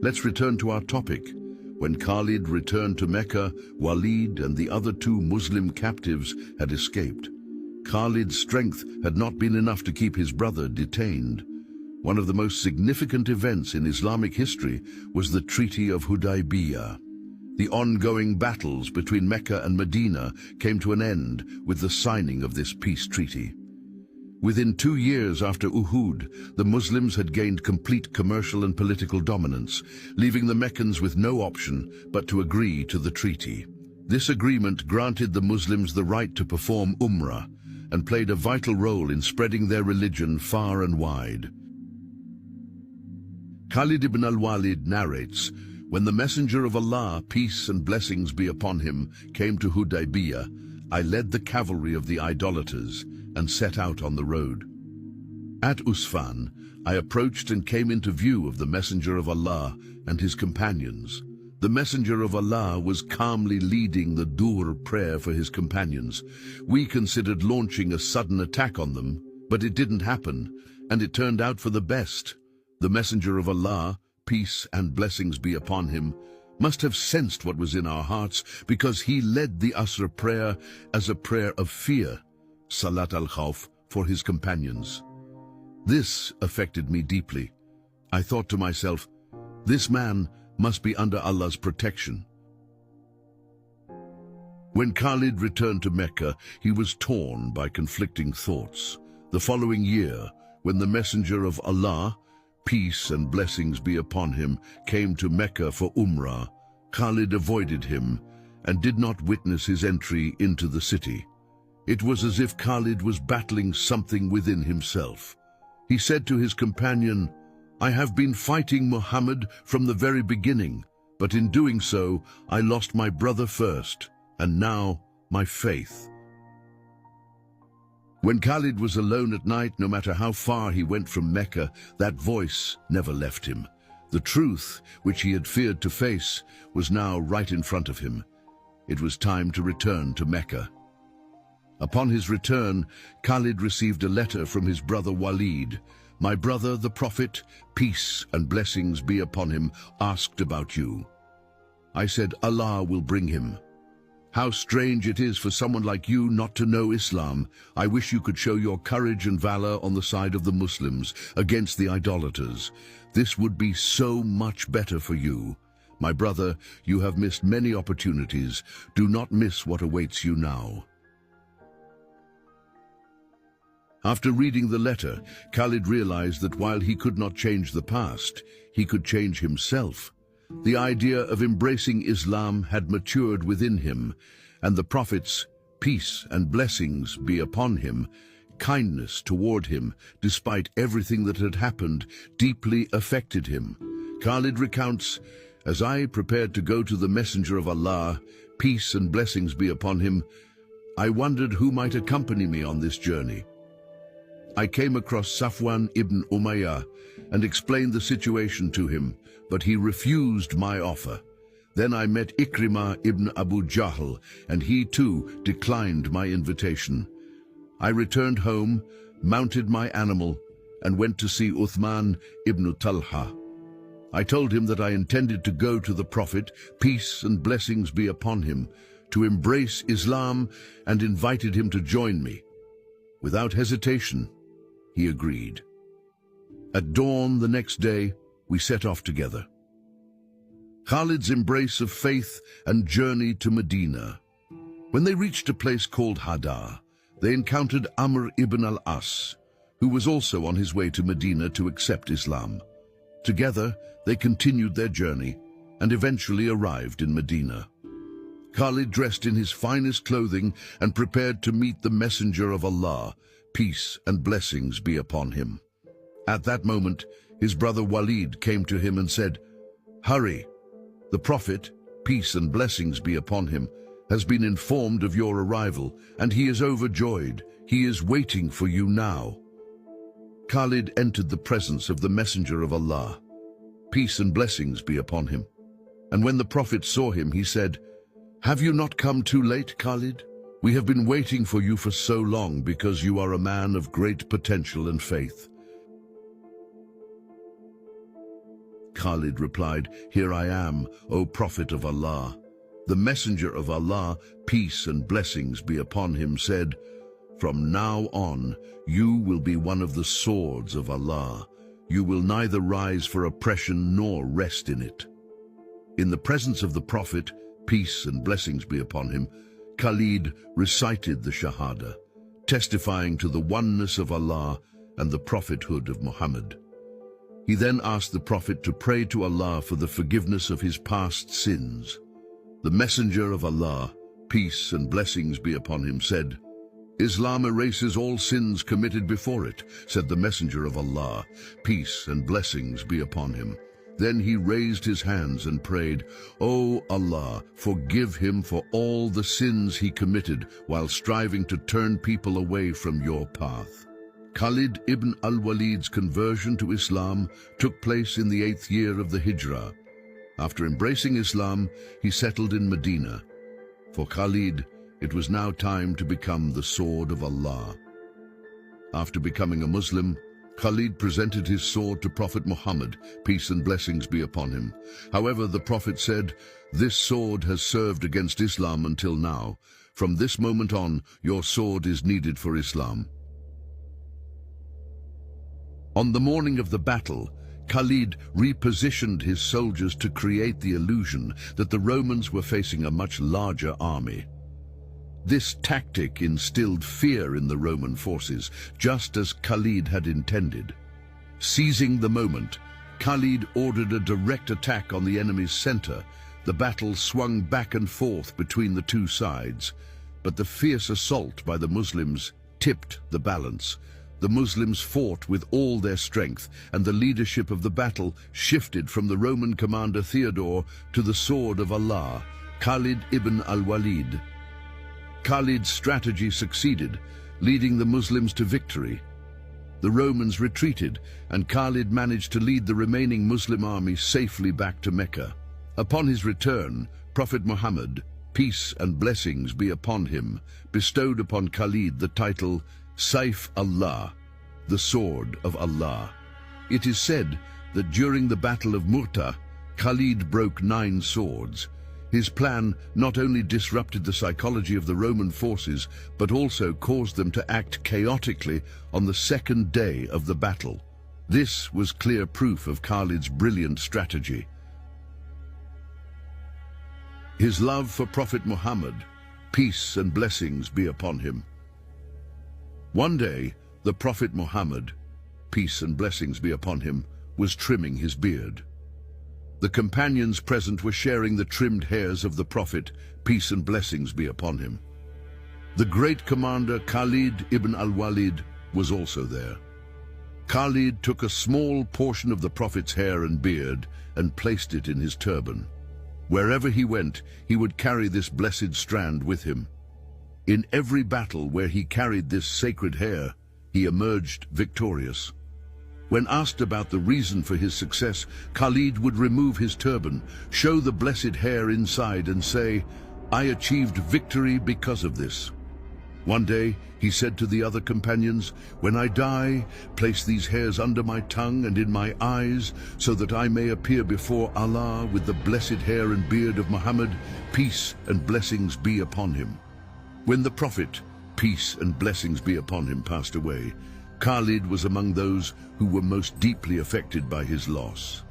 Let's return to our topic. When Khalid returned to Mecca, Walid and the other two Muslim captives had escaped. Khalid's strength had not been enough to keep his brother detained. One of the most significant events in Islamic history was the Treaty of Hudaybiyah. The ongoing battles between Mecca and Medina came to an end with the signing of this peace treaty. Within 2 years after Uhud, the Muslims had gained complete commercial and political dominance, leaving the Meccans with no option but to agree to the treaty. This agreement granted the Muslims the right to perform Umrah and played a vital role in spreading their religion far and wide. Khalid ibn al-Walid narrates, "When the Messenger of Allah, peace and blessings be upon him, came to Hudaybiyah, I led the cavalry of the idolaters and set out on the road. At Usfan, I approached and came into view of the Messenger of Allah and his companions. The Messenger of Allah was calmly leading the Dur prayer for his companions. We considered launching a sudden attack on them, but it didn't happen, and it turned out for the best. The Messenger of Allah, peace and blessings be upon him, must have sensed what was in our hearts, because he led the Asr prayer as a prayer of fear, Salat al-Khawf, for his companions. This affected me deeply. I thought to myself, this man must be under Allah's protection." When Khalid returned to Mecca, he was torn by conflicting thoughts. The following year, when the Messenger of Allah, peace and blessings be upon him, came to Mecca for Umrah, Khalid avoided him and did not witness his entry into the city. It was as if Khalid was battling something within himself. He said to his companion, "I have been fighting Muhammad from the very beginning, but in doing so, I lost my brother first, and now my faith." When Khalid was alone at night, no matter how far he went from Mecca, that voice never left him. The truth, which he had feared to face, was now right in front of him. It was time to return to Mecca. Upon his return, Khalid received a letter from his brother Walid. "My brother, the Prophet, peace and blessings be upon him, asked about you. I said, Allah will bring him. How strange it is for someone like you not to know Islam. I wish you could show your courage and valor on the side of the Muslims against the idolaters. This would be so much better for you. My brother, you have missed many opportunities. Do not miss what awaits you now." After reading the letter, Khalid realized that while he could not change the past, he could change himself. The idea of embracing Islam had matured within him, and the Prophet's peace and blessings be upon him, kindness toward him, despite everything that had happened, deeply affected him. Khalid recounts, "As I prepared to go to the Messenger of Allah, peace and blessings be upon him, I wondered who might accompany me on this journey. I came across Safwan ibn Umayyah and explained the situation to him, but he refused my offer. Then I met Ikrimah ibn Abu Jahl, and he too declined my invitation. I returned home, mounted my animal, and went to see Uthman ibn Talha. I told him that I intended to go to the Prophet, peace and blessings be upon him, to embrace Islam, and invited him to join me. Without hesitation, he agreed. At dawn the next day, we set off together. Khalid's embrace of faith and journey to Medina. When they reached a place called Hadar, they encountered Amr ibn al-As, who was also on his way to Medina to accept Islam. Together, they continued their journey and eventually arrived in Medina. Khalid dressed in his finest clothing and prepared to meet the Messenger of Allah, peace and blessings be upon him. At that moment, his brother Walid came to him and said, "Hurry, the Prophet, peace and blessings be upon him, has been informed of your arrival, and he is overjoyed. He is waiting for you now." Khalid entered the presence of the Messenger of Allah, peace and blessings be upon him. And when the Prophet saw him, he said, "Have you not come too late, Khalid? We have been waiting for you for so long because you are a man of great potential and faith." Khalid replied, "Here I am, O Prophet of Allah." The Messenger of Allah, peace and blessings be upon him, said, "From now on, you will be one of the swords of Allah. You will neither rise for oppression nor rest in it." In the presence of the Prophet, peace and blessings be upon him, Khalid recited the Shahada, testifying to the oneness of Allah and the prophethood of Muhammad. He then asked the Prophet to pray to Allah for the forgiveness of his past sins. The Messenger of Allah, peace and blessings be upon him, said, "Islam erases all sins committed before it," said the Messenger of Allah, peace and blessings be upon him. Then he raised his hands and prayed, "O Allah, forgive him for all the sins he committed while striving to turn people away from your path." Halid ibn al-Walid's conversion to Islam took place in the 8th year of the Hijrah. After embracing Islam, he settled in Medina. For Halid, it was now time to become the sword of Allah. After becoming a Muslim, Halid presented his sword to Prophet Muhammad, peace and blessings be upon him. However, the Prophet said, "This sword has served against Islam until now. From this moment on, your sword is needed for Islam." On the morning of the battle, Halid repositioned his soldiers to create the illusion that the Romans were facing a much larger army. This tactic instilled fear in the Roman forces, just as Halid had intended. Seizing the moment, Halid ordered a direct attack on the enemy's center. The battle swung back and forth between the two sides, but the fierce assault by the Muslims tipped the balance. The Muslims fought with all their strength, and the leadership of the battle shifted from the Roman commander Theodore to the sword of Allah, Halid ibn al-Walid. Khalid's strategy succeeded, leading the Muslims to victory. The Romans retreated, and Halid managed to lead the remaining Muslim army safely back to Mecca. Upon his return, Prophet Muhammad, peace and blessings be upon him, bestowed upon Halid the title Saif Allah, the sword of Allah. It is said that during the Battle of Mu'tah, Halid broke 9 swords. His plan not only disrupted the psychology of the Roman forces, but also caused them to act chaotically on the second day of the battle. This was clear proof of Khalid's brilliant strategy. His love for Prophet Muhammad, peace and blessings be upon him. One day, the Prophet Muhammad, peace and blessings be upon him, was trimming his beard. The companions present were sharing the trimmed hairs of the Prophet, peace and blessings be upon him. The great commander Halid ibn al-Walid was also there. Halid took a small portion of the Prophet's hair and beard and placed it in his turban. Wherever he went, he would carry this blessed strand with him. In every battle where he carried this sacred hair, he emerged victorious. When asked about the reason for his success, Halid would remove his turban, show the blessed hair inside and say, "I achieved victory because of this." One day, he said to the other companions, "When I die, place these hairs under my tongue and in my eyes, so that I may appear before Allah with the blessed hair and beard of Muhammad, peace and blessings be upon him." When the Prophet, peace and blessings be upon him, passed away, Halid was among those who were most deeply affected by his loss.